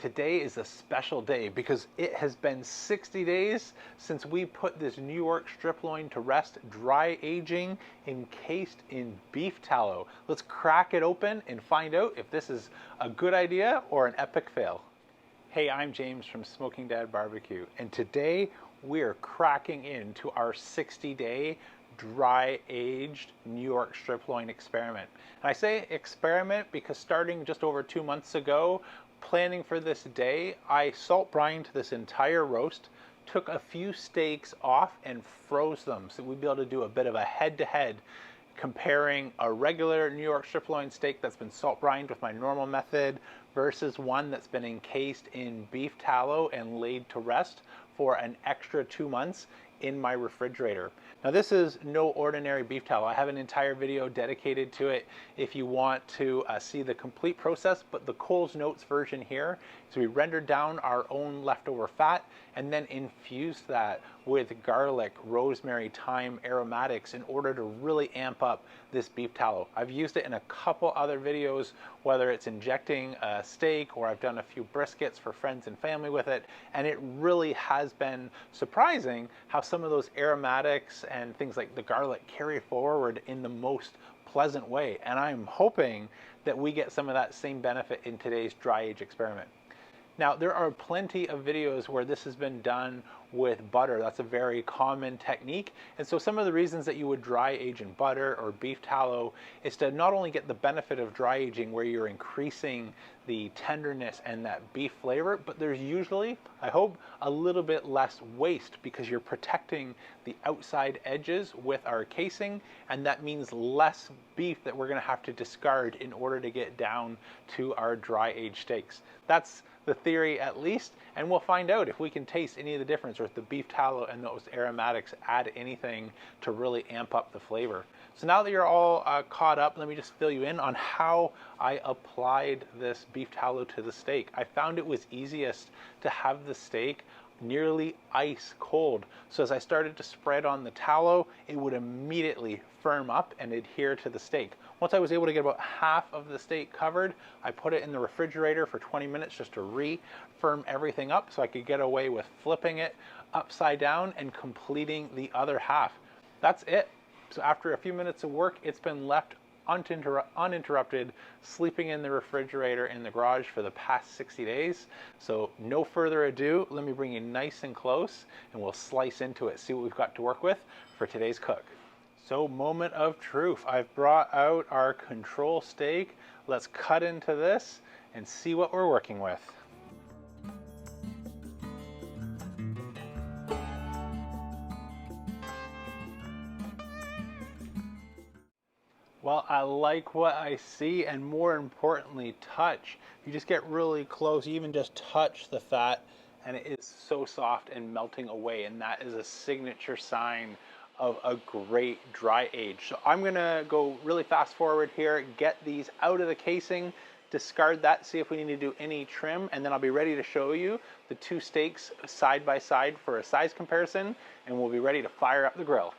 Today is a special day because it has been 60 days since we put this New York strip loin to rest, dry aging, encased in beef tallow. Let's crack it open and find out if this is a good idea or an epic fail. Hey, I'm James from Smoking Dad Barbecue, and today we're cracking into our 60-day dry aged New York strip loin experiment. And I say experiment because starting just over 2 months ago, planning for this day, I salt brined this entire roast, took a few steaks off and froze them so we'd be able to do a bit of a head-to-head comparing a regular New York strip loin steak that's been salt brined with my normal method versus one that's been encased in beef tallow and laid to rest for an extra 2 months in my refrigerator. Now this is no ordinary beef tallow. I have an entire video dedicated to it if you want to see the complete process, but the Coles Notes version here is we rendered down our own leftover fat and then infused that with garlic, rosemary, thyme, aromatics in order to really amp up this beef tallow. I've used it in a couple other videos, whether it's injecting a steak or I've done a few briskets for friends and family with it, and it really has been surprising how some of those aromatics and things like the garlic carry forward in the most pleasant way. And I'm hoping that we get some of that same benefit in today's dry age experiment. Now, there are plenty of videos where this has been done with butter. That's a very common technique. And so some of the reasons that you would dry age in butter or beef tallow is to not only get the benefit of dry aging where you're increasing the tenderness and that beef flavor, but there's usually, I hope, a little bit less waste because you're protecting the outside edges with our casing, and that means less beef that we're gonna have to discard in order to get down to our dry aged steaks. That's the theory at least, and we'll find out if we can taste any of the difference or if the beef tallow and those aromatics add anything to really amp up the flavor. So now that you're all caught up, let me just fill you in on how I applied this beef tallow to the steak. I found it was easiest to have the steak nearly ice cold. So as I started to spread on the tallow, it would immediately firm up and adhere to the steak. Once I was able to get about half of the steak covered, I put it in the refrigerator for 20 minutes just to re-firm everything up so I could get away with flipping it upside down and completing the other half. That's it. So after a few minutes of work, it's been left uninterrupted, sleeping in the refrigerator in the garage for the past 60 days. So no further ado, let me bring you nice and close and we'll slice into it, see what we've got to work with for today's cook. So moment of truth, I've brought out our control steak. Let's cut into this and see what we're working with. Well, I like what I see, and more importantly, touch. You just get really close, you even just touch the fat, and it is so soft and melting away, and that is a signature sign of a great dry age. So I'm gonna go really fast forward here, get these out of the casing, discard that, see if we need to do any trim, and then I'll be ready to show you the two steaks side by side for a size comparison, and we'll be ready to fire up the grill.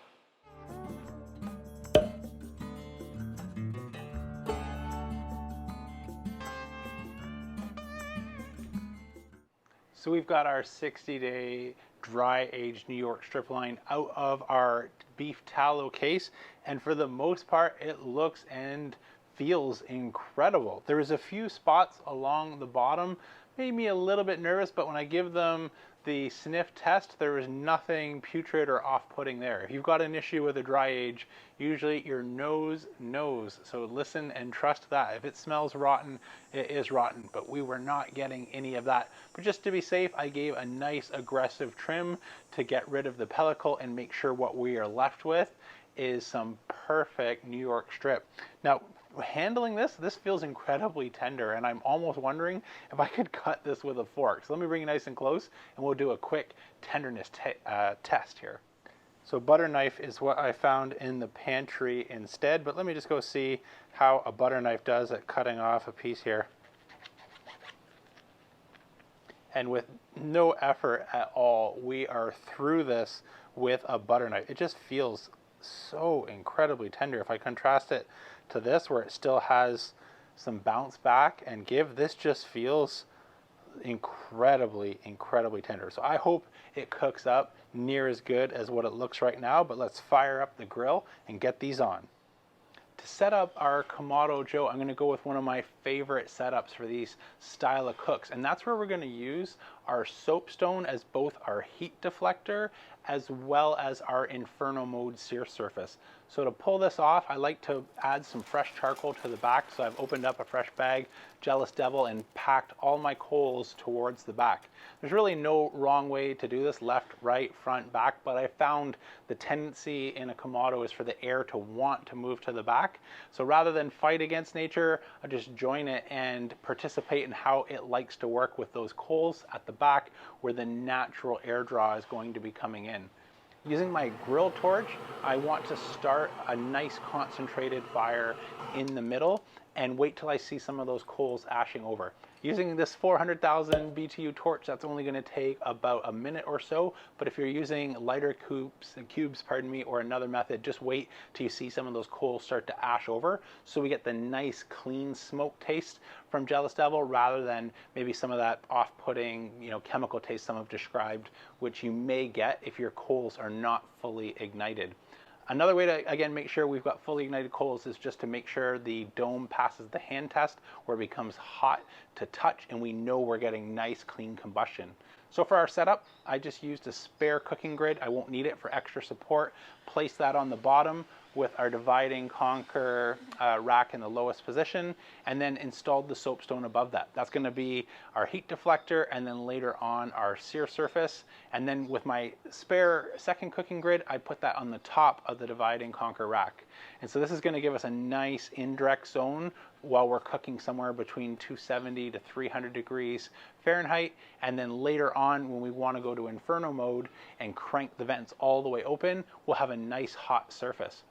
So we've got our 60-day dry aged New York strip loin out of our beef tallow case, and for the most part it looks and feels incredible. There is a few spots along the bottom, made me a little bit nervous, but when I give them the sniff test, there was nothing putrid or off-putting there. If you've got an issue with a dry age, usually your nose knows, so listen and trust that. If it smells rotten, it is rotten, but we were not getting any of that. But just to be safe, I gave a nice aggressive trim to get rid of the pellicle and make sure what we are left with is some perfect New York strip. Now, handling this feels incredibly tender, and I'm almost wondering if I could cut this with a fork. So let me bring it nice and close and we'll do a quick tenderness test here. So butter knife is what I found in the pantry instead, but let me just go see how a butter knife does at cutting off a piece here. And with no effort at all, we are through this with a butter knife. It just feels so incredibly tender. If I contrast it to this where it still has some bounce back and give, this just feels incredibly, incredibly tender. So I hope it cooks up near as good as what it looks right now, but let's fire up the grill and get these on. To set up our Kamado Joe, I'm going to go with one of my favorite setups for these style of cooks, and that's where we're going to use our soapstone as both our heat deflector as well as our inferno mode sear surface. So to pull this off, I like to add some fresh charcoal to the back. So I've opened up a fresh bag, Jealous Devil, and packed all my coals towards the back. There's really no wrong way to do this, left, right, front, back, but I found the tendency in a Kamado is for the air to want to move to the back. So rather than fight against nature, I just join it and participate in how it likes to work with those coals at the back where the natural air draw is going to be coming in. Using my grill torch, I want to start a nice concentrated fire in the middle and wait till I see some of those coals ashing over. Using this 400,000 BTU torch, that's only going to take about a minute or so, but if you're using lighter cubes, or another method, just wait till you see some of those coals start to ash over so we get the nice clean smoke taste from Jealous Devil rather than maybe some of that off-putting, chemical taste some have described, which you may get if your coals are not fully ignited. Another way to, again, make sure we've got fully ignited coals is just to make sure the dome passes the hand test where it becomes hot to touch and we know we're getting nice clean combustion. So for our setup, I just used a spare cooking grid. I won't need it for extra support. Place that on the bottom with our divide and conquer rack in the lowest position, and then installed the soapstone above that. That's going to be our heat deflector, and then later on our sear surface. And then with my spare second cooking grid, I put that on the top of the divide and conquer rack. And so this is going to give us a nice indirect zone while we're cooking somewhere between 270 to 300 degrees Fahrenheit. And then later on, when we want to go to inferno mode and crank the vents all the way open, we'll have a nice hot surface.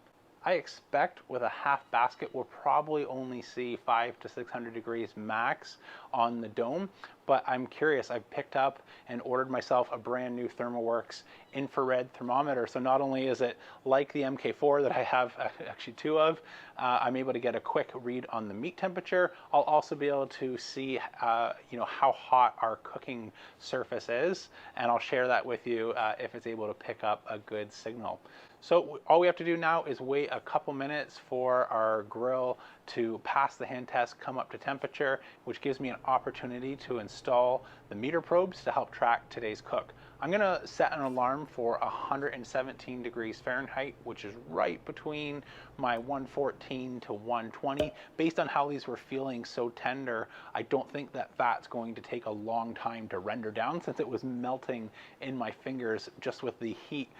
I expect with a half basket we'll probably only see 500 to 600 degrees max on the dome, but I'm curious. I've picked up and ordered myself a brand new ThermoWorks infrared thermometer. So not only is it like the MK4 that I have actually two of, I'm able to get a quick read on the meat temperature. I'll also be able to see how hot our cooking surface is, and I'll share that with you if it's able to pick up a good signal. So all we have to do now is wait a couple minutes for our grill to pass the hand test, come up to temperature, which gives me an opportunity to install the meter probes to help track today's cook. I'm going to set an alarm for 117 degrees Fahrenheit, which is right between my 114 to 120. Based on how these were feeling so tender, I don't think that fat's going to take a long time to render down since it was melting in my fingers just with the heat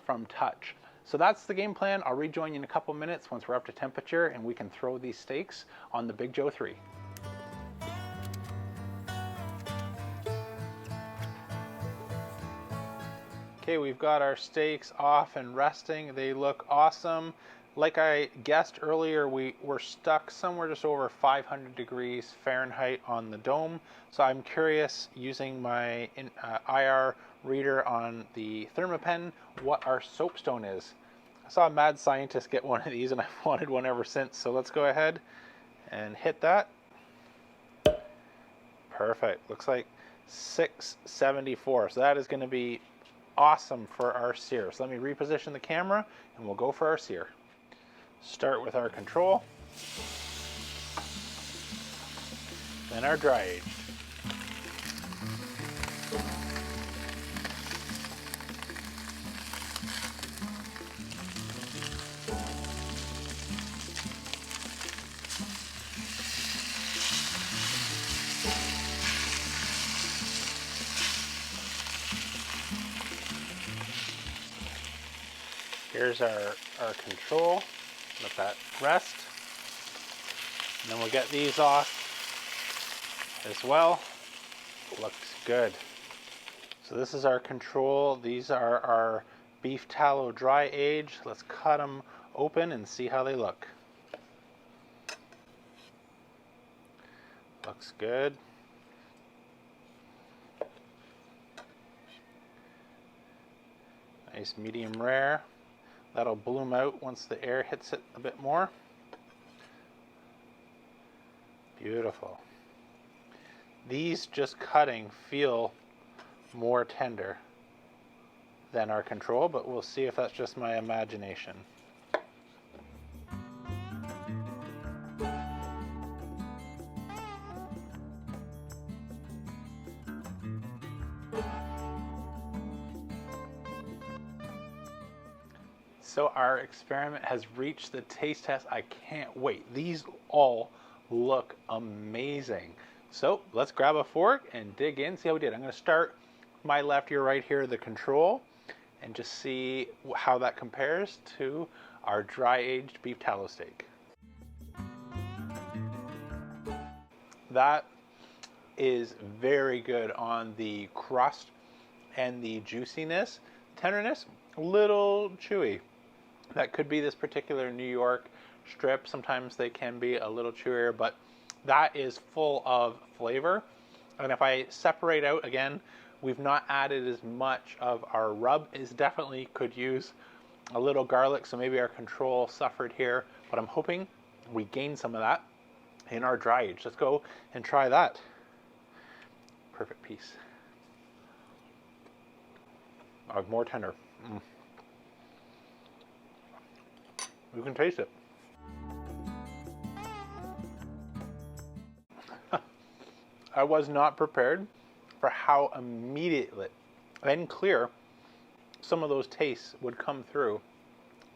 from touch. So that's the game plan. I'll rejoin you in a couple minutes once we're up to temperature and we can throw these steaks on the Big Joe 3. Okay, we've got our steaks off and resting. They look awesome. Like I guessed earlier, we were stuck somewhere just over 500 degrees Fahrenheit on the dome. So I'm curious, using my IR reader on the Thermapen, what our soapstone is. I saw a mad scientist get one of these and I've wanted one ever since. So let's go ahead and hit that. Perfect. Looks like 674. So that is going to be awesome for our sear. So let me reposition the camera and we'll go for our sear. Start with our control, then our dry aged. Here's our control. Let that rest. And then we'll get these off as well. Looks good. So this is our control. These are our beef tallow dry age. Let's cut them open and see how they look. Looks good. Nice medium rare. That'll bloom out once the air hits it a bit more. these just cutting feel more tender than our control, but we'll see if that's just my imagination. So our experiment has reached the taste test. I can't wait. These all look amazing. So let's grab a fork and dig in, see how we did. I'm going to start my left, your right here, the control, and just see how that compares to our dry aged beef tallow steak. That is very good on the crust and the juiciness. Tenderness, a little chewy. That could be this particular New York strip. Sometimes they can be a little chewier, but that is full of flavor. And if I separate out, again, we've not added as much of our rub. Is definitely could use a little garlic, so maybe our control suffered here, but I'm hoping we gain some of that in our dry age. Let's go and try that. Perfect piece. More tender. You can taste it. I was not prepared for how immediately and clear some of those tastes would come through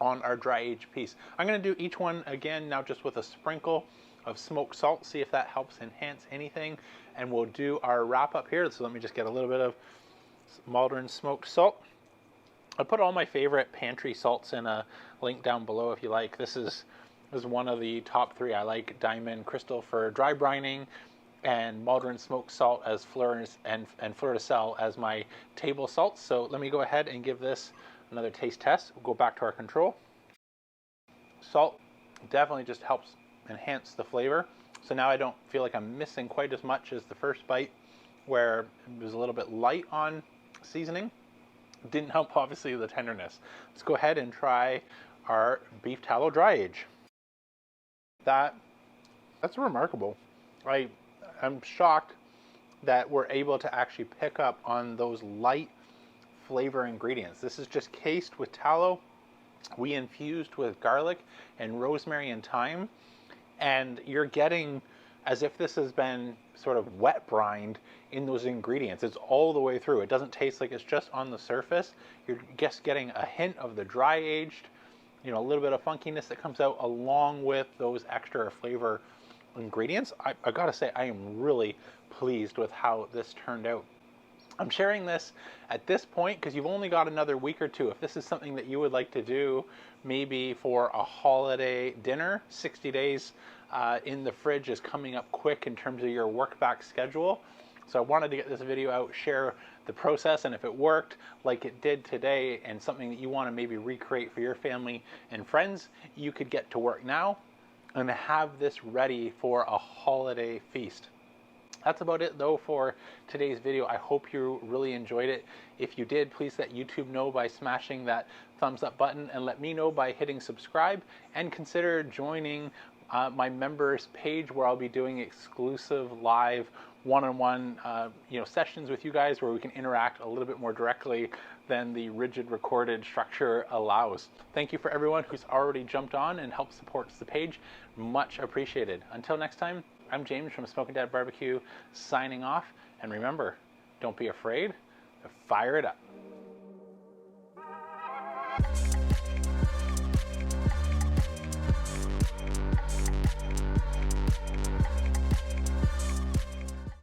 on our dry aged piece. I'm going to do each one again now just with a sprinkle of smoked salt, see if that helps enhance anything, and we'll do our wrap up here. So let me just get a little bit of Maldron smoked salt. I put all my favorite pantry salts in a link down below if you like. This is one of the top 3. I like Diamond Crystal for dry brining, and Maldron smoked salt as Fleurs and Fleur de Sel as my table salts. So let me go ahead and give this another taste test. We'll go back to our control. Salt definitely just helps enhance the flavor. So now I don't feel like I'm missing quite as much as the first bite, where it was a little bit light on seasoning. Didn't help, obviously, the tenderness. Let's go ahead and try our beef tallow dry age. That's remarkable. I'm shocked that we're able to actually pick up on those light flavor ingredients. This is just cased with tallow. We infused with garlic and rosemary and thyme, and you're getting as if this has been sort of wet brined in those ingredients. It's all the way through. It doesn't taste like it's just on the surface. You're just getting a hint of the dry aged, a little bit of funkiness that comes out along with those extra flavor ingredients. I gotta say, I am really pleased with how this turned out. I'm sharing this at this point because you've only got another week or two. If this is something that you would like to do, maybe for a holiday dinner, 60 days in the fridge is coming up quick in terms of your work back schedule. So I wanted to get this video out, share the process, and if it worked like it did today and something that you want to maybe recreate for your family and friends, you could get to work now and have this ready for a holiday feast. That's about it though for today's video. I hope you really enjoyed it. If you did, please let YouTube know by smashing that thumbs up button, and let me know by hitting subscribe, and consider joining my members page, where I'll be doing exclusive live one-on-one sessions with you guys, where we can interact a little bit more directly than the rigid recorded structure allows. Thank you for everyone who's already jumped on and helped support the page. Much appreciated. Until next time, I'm James from Smokin' Dad Barbecue, signing off. And remember, don't be afraid to fire it up.